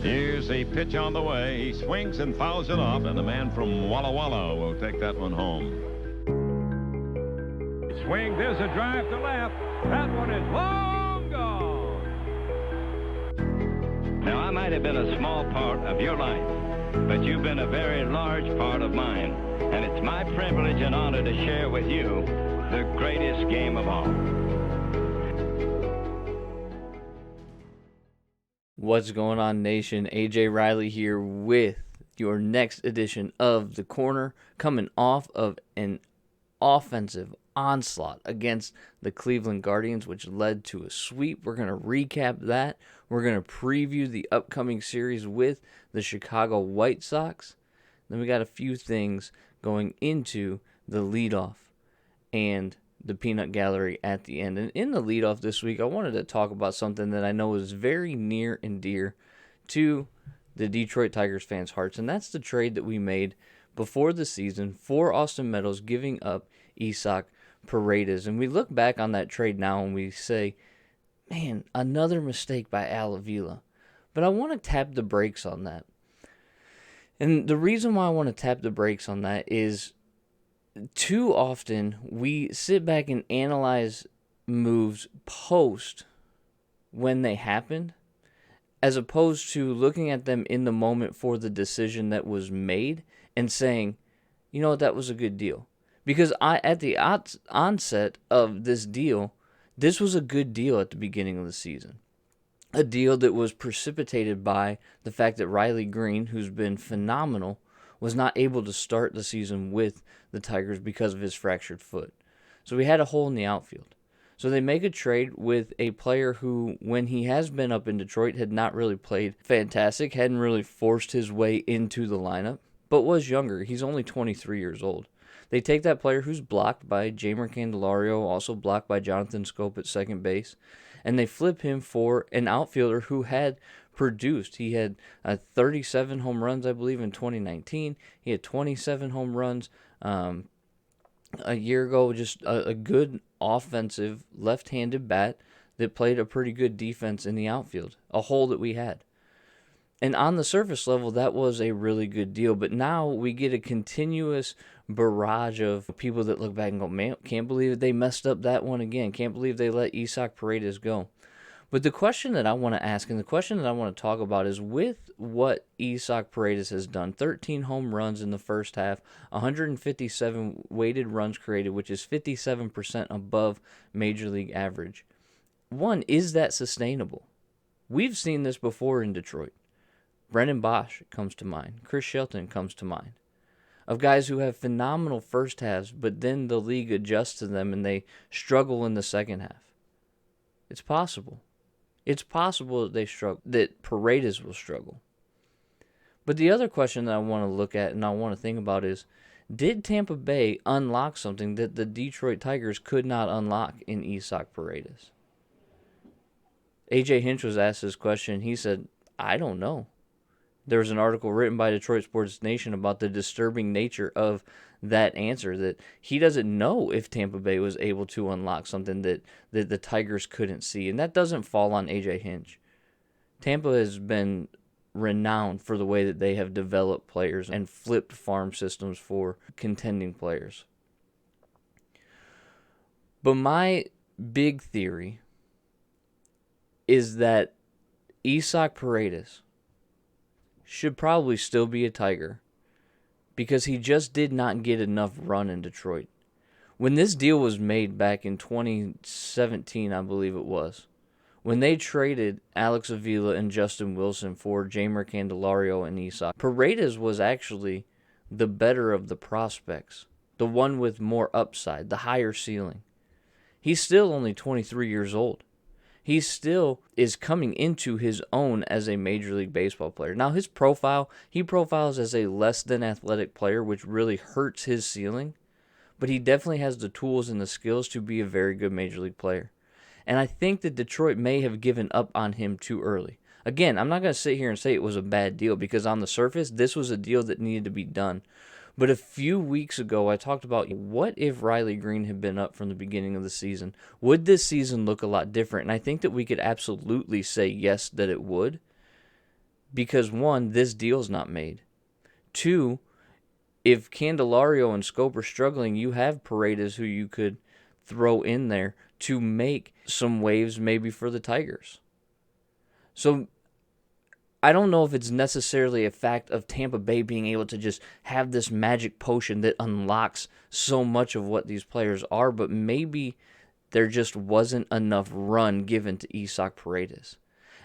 Here's a pitch on the way. He swings and fouls it off, and the man from Walla Walla will take that one home. Swing, there's a drive to left. That one is long gone. Now, I might have been a small part of your life, but you've been a very large part of mine. And it's my privilege and honor to share with you the greatest game of all. What's going on, nation? AJ Reilly here with your next edition of The Corner, coming off of an offensive onslaught against the Cleveland Guardians, which led to a sweep. We're going to recap that. We're going to preview the upcoming series with the Chicago White Sox. Then we got a few things going into the leadoff and the peanut gallery at the end. And in the leadoff this week, I wanted to talk about something that I know is very near and dear to the Detroit Tigers fans' hearts, and that's the trade that we made before the season for Austin Meadows, giving up Esoc Paredes. And we look back on that trade now and we say, man, another mistake by Al Avila. But I want to tap the brakes on that. And the reason why I want to tap the brakes on that is too often we sit back and analyze moves post when they happened, as opposed to looking at them in the moment for the decision that was made and saying, you know what, that was a good deal. Because at the onset of this deal, this was a good deal at the beginning of the season. A deal that was precipitated by the fact that Reilly Green, who's been phenomenal, was not able to start the season with the Tigers because of his fractured foot. So we had a hole in the outfield. So they make a trade with a player who, when he has been up in Detroit, had not really played fantastic, hadn't really forced his way into the lineup, but was younger. He's only 23 years old. They take that player who's blocked by Jeimer Candelario, also blocked by Jonathan Schoop at second base, and they flip him for an outfielder who had produced. He had 37 home runs, I believe, in 2019. He had 27 home runs a year ago. Just a good offensive left-handed bat that played a pretty good defense in the outfield, a hole that we had. And on the surface level, that was a really good deal. But now we get a continuous barrage of people that look back and go, man, can't believe that they messed up that one again. Can't believe they let Esoc Paredes go. But the question that I want to ask and the question that I want to talk about is, with what Esoc Paredes has done, 13 home runs in the first half, 157 weighted runs created, which is 57% above Major League average. One, is that sustainable? We've seen this before in Detroit. Brennan Bosch comes to mind. Chris Shelton comes to mind. Of guys who have phenomenal first halves, but then the league adjusts to them and they struggle in the second half. It's possible. It's possible that they struggle, that Paredes will struggle. But the other question that I want to look at and I want to think about is, did Tampa Bay unlock something that the Detroit Tigers could not unlock in Esoc Paredes? AJ Hinch was asked this question. He said, I don't know. There was an article written by Detroit Sports Nation about the disturbing nature of that answer, that he doesn't know if Tampa Bay was able to unlock something that the Tigers couldn't see. And that doesn't fall on AJ Hinch. Tampa has been renowned for the way that they have developed players and flipped farm systems for contending players. But my big theory is that Esoc Paredes should probably still be a Tiger, because he just did not get enough run in Detroit. When this deal was made back in 2017, I believe it was, when they traded Alex Avila and Justin Wilson for Jeimer Candelario and Esoc, Paredes was actually the better of the prospects, the one with more upside, the higher ceiling. He's still only 23 years old. He still is coming into his own as a Major League Baseball player. Now, his profile, he profiles as a less than athletic player, which really hurts his ceiling. But he definitely has the tools and the skills to be a very good Major League player. And I think that Detroit may have given up on him too early. Again, I'm not going to sit here and say it was a bad deal, because on the surface, this was a deal that needed to be done. But a few weeks ago, I talked about what if Riley Green had been up from the beginning of the season? Would this season look a lot different? And I think that we could absolutely say yes, that it would. Because one, this deal's not made. Two, if Candelario and Scope are struggling, you have Paredes who you could throw in there to make some waves maybe for the Tigers. So I don't know if it's necessarily a fact of Tampa Bay being able to just have this magic potion that unlocks so much of what these players are, but maybe there just wasn't enough run given to Esoc Paredes.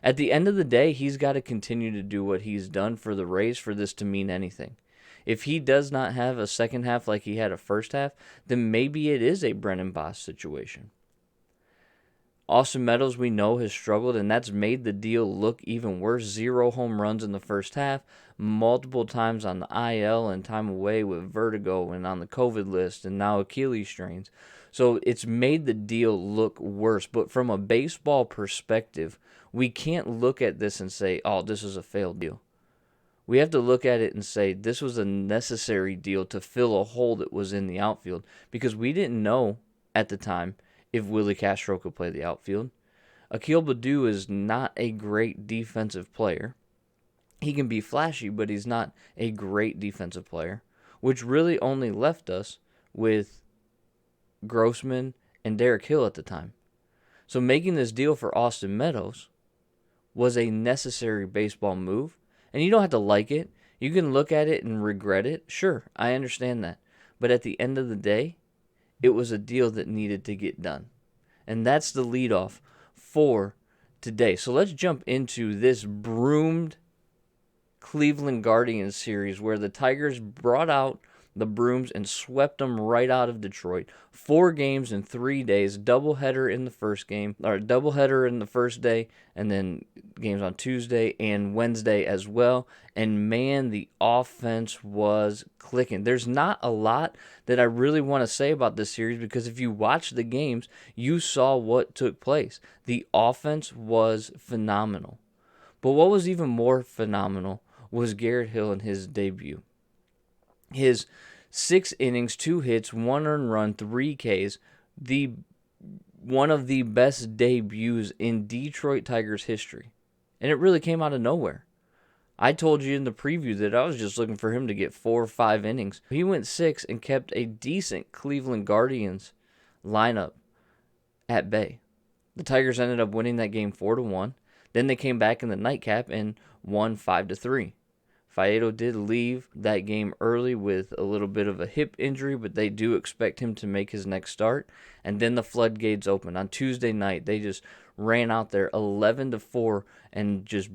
At the end of the day, he's got to continue to do what he's done for the Rays for this to mean anything. If he does not have a second half like he had a first half, then maybe it is a Brennan Boss situation. Austin Meadows, we know, has struggled, and that's made the deal look even worse. 0 home runs in the first half, multiple times on the IL and time away with vertigo and on the COVID list, and now Achilles strains. So it's made the deal look worse. But from a baseball perspective, we can't look at this and say, oh, this is a failed deal. We have to look at it and say this was a necessary deal to fill a hole that was in the outfield, because we didn't know at the time if Willie Castro could play the outfield. Akil Baddoo is not a great defensive player. He can be flashy, but he's not a great defensive player, which really only left us with Grossman and Derek Hill at the time. So making this deal for Austin Meadows was a necessary baseball move. And you don't have to like it. You can look at it and regret it. Sure, I understand that. But at the end of the day, it was a deal that needed to get done. And that's the leadoff for today. So let's jump into this broomed Cleveland Guardians series where the Tigers brought out the brooms and swept them right out of Detroit. 4 games in 3 days, doubleheader in the first game, or doubleheader in the first day, and then games on Tuesday and Wednesday as well. And man, the offense was clicking. There's not a lot that I really want to say about this series, because if you watch the games, you saw what took place. The offense was phenomenal. But what was even more phenomenal was Garrett Hill in his debut. His 6 innings, 2 hits, 1 earned run, 3 Ks, one of the best debuts in Detroit Tigers history. And it really came out of nowhere. I told you in the preview that I was just looking for him to get 4 or 5 innings. He went 6 and kept a decent Cleveland Guardians lineup at bay. The Tigers ended up winning that game 4-1. Then they came back in the nightcap and won 5-3. Faedo did leave that game early with a little bit of a hip injury, but they do expect him to make his next start. And then the floodgates opened. On Tuesday night, they just ran out there 11-4 and just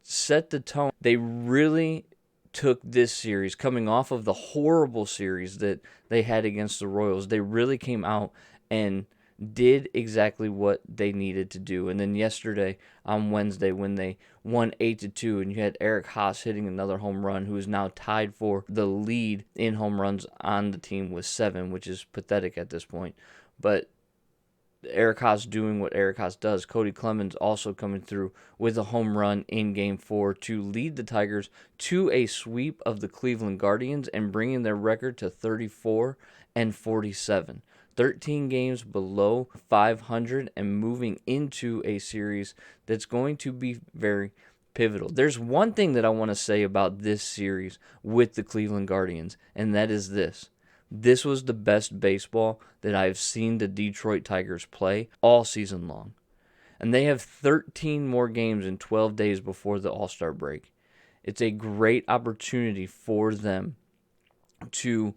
set the tone. They really took this series, coming off of the horrible series that they had against the Royals. They really came out and did exactly what they needed to do. And then yesterday, on Wednesday, when they won 8-2, and you had Eric Haas hitting another home run, who is now tied for the lead in home runs on the team with 7, which is pathetic at this point. But Eric Haas doing what Eric Haas does. Cody Clemens also coming through with a home run in Game 4 to lead the Tigers to a sweep of the Cleveland Guardians and bringing their record to 34-47. 13 games below 500 and moving into a series that's going to be very pivotal. There's one thing that I want to say about this series with the Cleveland Guardians, and that is this. This was the best baseball that I've seen the Detroit Tigers play all season long. And they have 13 more games in 12 days before the All-Star break. It's a great opportunity for them to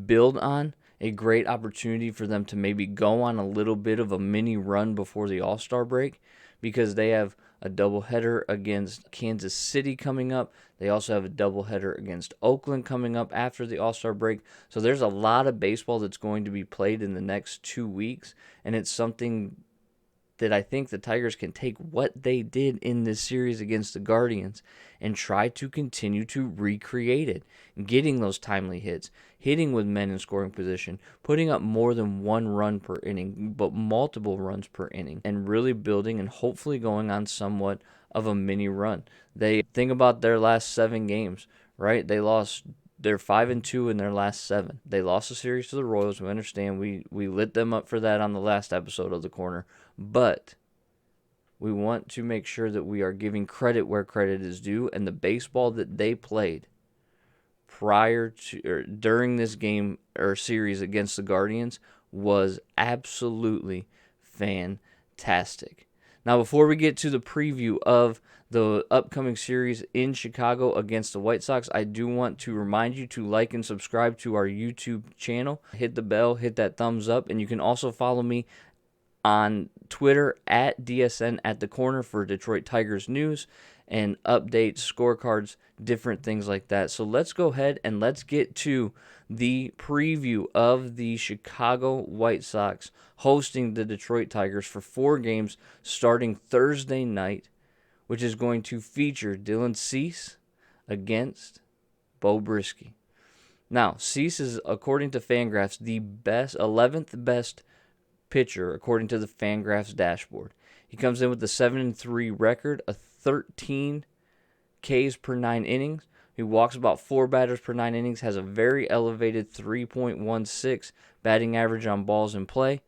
build on, a great opportunity for them to maybe go on a little bit of a mini run before the All-Star break, because they have a doubleheader against Kansas City coming up. They also have a doubleheader against Oakland coming up after the All-Star break. So there's a lot of baseball that's going to be played in the next 2 weeks, and it's something that I think the Tigers can take what they did in this series against the Guardians and try to continue to recreate it, getting those timely hits, hitting with men in scoring position, putting up more than 1 run per inning, but multiple runs per inning, and really building and hopefully going on somewhat of a mini run. They think about their last 7 games, right? They lost They're 5-2 in their last 7. They lost the series to the Royals. We understand. We lit them up for that on the last episode of The Corner. But we want to make sure that we are giving credit where credit is due. And the baseball that they played prior to or during this game or series against the Guardians was absolutely fantastic. Now, before we get to the preview of the upcoming series in Chicago against the White Sox, I do want to remind you to like and subscribe to our YouTube channel. Hit the bell, hit that thumbs up, and you can also follow me on Twitter at DSN at the Corner for Detroit Tigers news and updates, scorecards, different things like that. So let's go ahead and let's get to the preview of the Chicago White Sox hosting the Detroit Tigers for 4 games starting Thursday night, which is going to feature Dylan Cease against Bo Brisky. Now, Cease is, according to Fangraphs, the 11th best pitcher according to the Fangraphs dashboard. He comes in with a 7-3 record, a 13 Ks per 9 innings. He walks about 4 batters per 9 innings, has a very elevated 3.16 batting average on balls in play,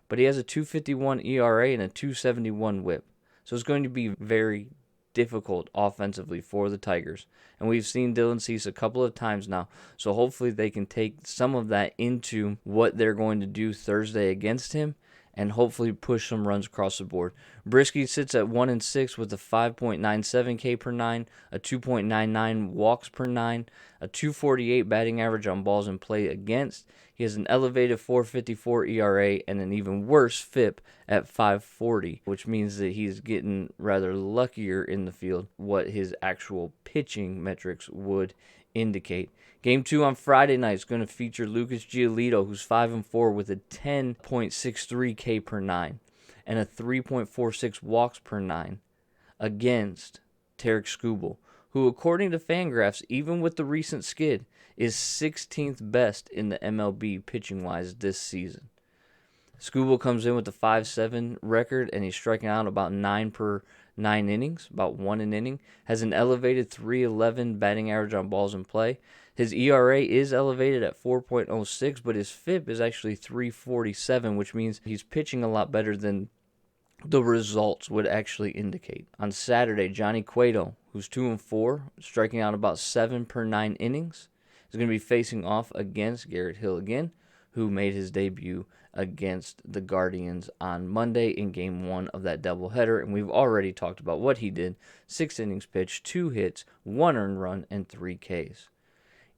but he has a 2.51 ERA and a 2.71 WHIP. So it's going to be very difficult offensively for the Tigers. And we've seen Dylan Cease a couple of times now, so hopefully they can take some of that into what they're going to do Thursday against him and hopefully push some runs across the board. Brisky sits at 1-6 with a 5.97 K per 9, a 2.99 walks per 9, a 2.48 batting average on balls in play against. He has an elevated 4.54 ERA and an even worse FIP at 5.40, which means that he's getting rather luckier in the field, what his actual pitching metrics would indicate. Game 2 on Friday night is going to feature Lucas Giolito, who's 5-4 with a 10.63 K per 9 and a 3.46 walks per 9 against Tarek Skubal, who, according to Fangraphs, even with the recent skid, is 16th best in the MLB pitching-wise this season. Skubal comes in with a 5.7 record, and he's striking out about 9 per 9 innings, about 1 an inning. Has an elevated 3.11 batting average on balls in play. His ERA is elevated at 4.06, but his FIP is actually 3.47, which means he's pitching a lot better than the results would actually indicate. On Saturday, Johnny Cueto, who's 2-4, striking out about 7 per 9 innings, is going to be facing off against Garrett Hill again, who made his debut against the Guardians on Monday in Game 1 of that doubleheader, and we've already talked about what he did. 6 innings pitched, 2 hits, 1 earned run, and 3 Ks.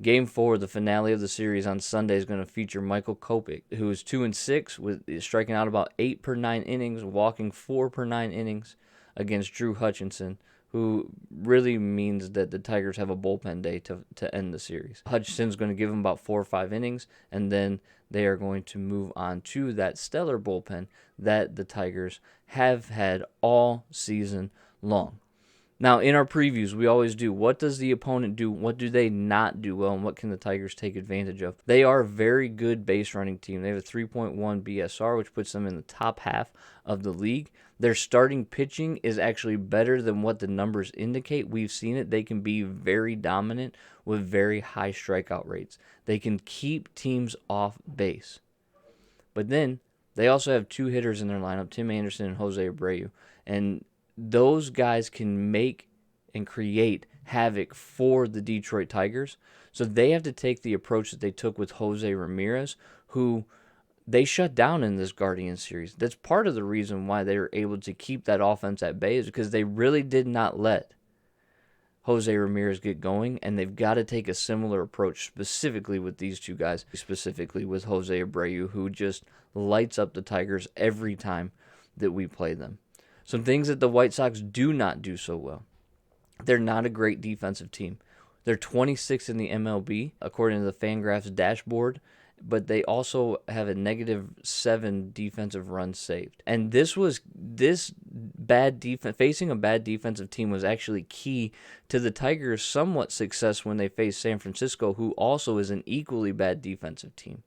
Game 4, the finale of the series on Sunday, is going to feature Michael Kopech, who is 2-6, with striking out about 8 per 9 innings, walking 4 per 9 innings against Drew Hutchinson, who really means that the Tigers have a bullpen day to end the series. Hutchinson's going to give them about 4 or 5 innings, and then they are going to move on to that stellar bullpen that the Tigers have had all season long. Now, in our previews, we always do, what does the opponent do? What do they not do well? And what can the Tigers take advantage of? They are a very good base running team. They have a 3.1 BSR, which puts them in the top half of the league. Their starting pitching is actually better than what the numbers indicate. We've seen it. They can be very dominant with very high strikeout rates. They can keep teams off base. But then, they also have 2 hitters in their lineup, Tim Anderson and Jose Abreu. And those guys can make and create havoc for the Detroit Tigers. So they have to take the approach that they took with Jose Ramirez, who they shut down in this Guardians series. That's part of the reason why they were able to keep that offense at bay, is because they really did not let Jose Ramirez get going, and they've got to take a similar approach specifically with these 2 guys, specifically with Jose Abreu, who just lights up the Tigers every time that we play them. Some things that the White Sox do not do so well. They're not a great defensive team. They're 26th in the MLB, according to the Fangraphs dashboard, but they also have a -7 defensive runs saved. And this bad defense, facing a bad defensive team, was actually key to the Tigers' somewhat success when they faced San Francisco, who also is an equally bad defensive team.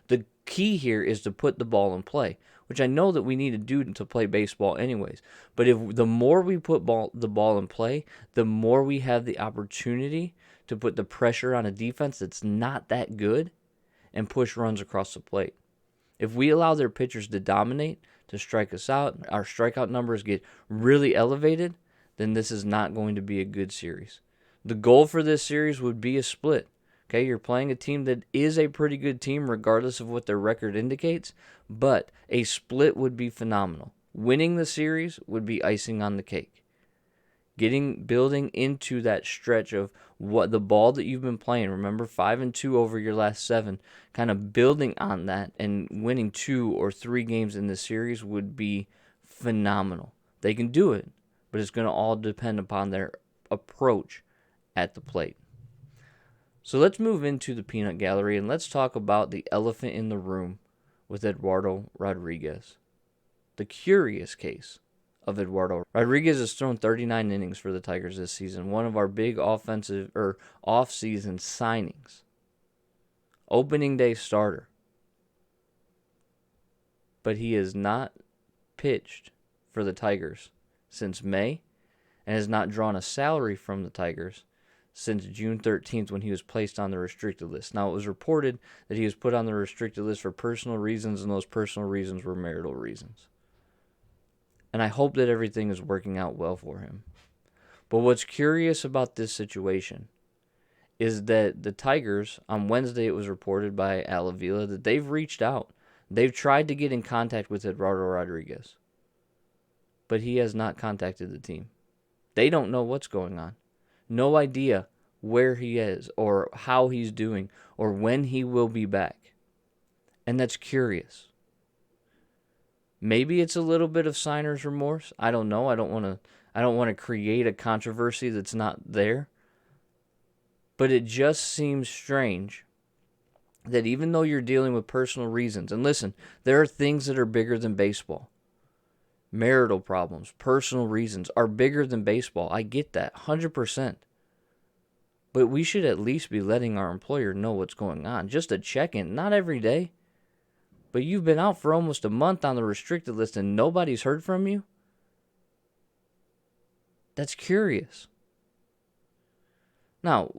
The key here is to put the ball in play, which I know that we need to do to play baseball anyways. But if the more we put the ball in play, the more we have the opportunity to put the pressure on a defense that's not that good and push runs across the plate. If we allow their pitchers to dominate, to strike us out, our strikeout numbers get really elevated, then this is not going to be a good series. The goal for this series would be a split. Okay, you're playing a team that is a pretty good team regardless of what their record indicates, but a split would be phenomenal. Winning the series would be icing on the cake. Building into that stretch of what the ball that you've been playing, remember 5-2 over your last 7, kind of building on that and winning 2 or 3 games in the series would be phenomenal. They can do it, but it's going to all depend upon their approach at the plate. So let's move into the peanut gallery and let's talk about the elephant in the room with Eduardo Rodriguez. The curious case of Eduardo Rodriguez has thrown 39 innings for the Tigers this season, one of our big offensive or off-season signings. Opening day starter. But he has not pitched for the Tigers since May and has not drawn a salary from the Tigers since June 13th when he was placed on the restricted list. Now, it was reported that he was put on the restricted list for personal reasons, and those personal reasons were marital reasons. And I hope that everything is working out well for him. But what's curious about this situation is that the Tigers, on Wednesday it was reported by Al Avila that they've reached out. They've tried to get in contact with Eduardo Rodriguez. But he has not contacted the team. They don't know what's going on. No idea where he is or how he's doing or when he will be back. And that's curious. Maybe it's a little bit of signer's remorse. I don't know. I don't want to create a controversy that's not there. But it just seems strange that even though you're dealing with personal reasons, and listen, there are things that are bigger than baseball. Marital problems, personal reasons are bigger than baseball. I get that, 100%. But we should at least be letting our employer know what's going on. Just a check-in, not every day. But you've been out for almost a month on the restricted list and nobody's heard from you? That's curious. Now,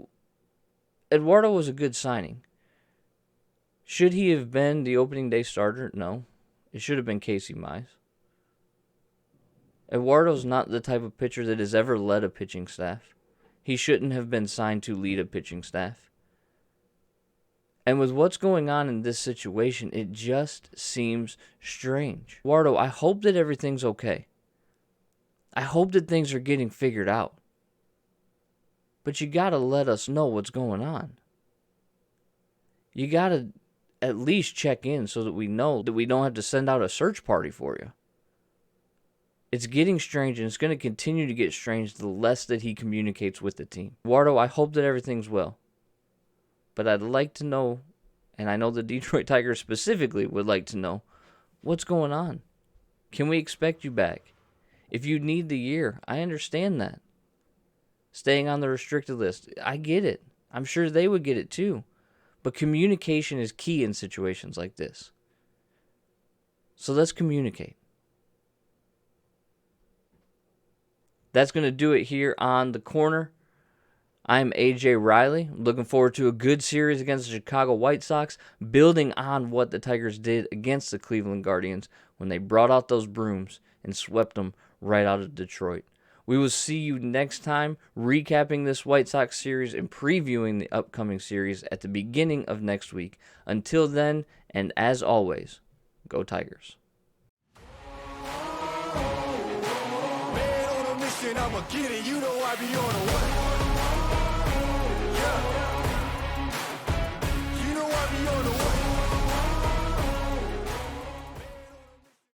Eduardo was a good signing. Should he have been the opening day starter? No. It should have been Casey Mize. Eduardo's not the type of pitcher that has ever led a pitching staff. He shouldn't have been signed to lead a pitching staff. And with what's going on in this situation, it just seems strange. Eduardo, I hope that everything's okay. I hope that things are getting figured out. But you got to let us know what's going on. You got to at least check in so that we know that we don't have to send out a search party for you. It's getting strange, and it's going to continue to get strange the less that he communicates with the team. Eduardo, I hope that everything's well. But I'd like to know, and I know the Detroit Tigers specifically would like to know, what's going on? Can we expect you back? If you need the year, I understand that. Staying on the restricted list, I get it. I'm sure they would get it too. But communication is key in situations like this. So let's communicate. That's going to do it here on The Corner. I'm AJ Reilly. Looking forward to a good series against the Chicago White Sox, building on what the Tigers did against the Cleveland Guardians when they brought out those brooms and swept them right out of Detroit. We will see you next time, recapping this White Sox series and previewing the upcoming series at the beginning of next week. Until then, and as always, go Tigers. Man on a mission, I'ma get it. You know I be on a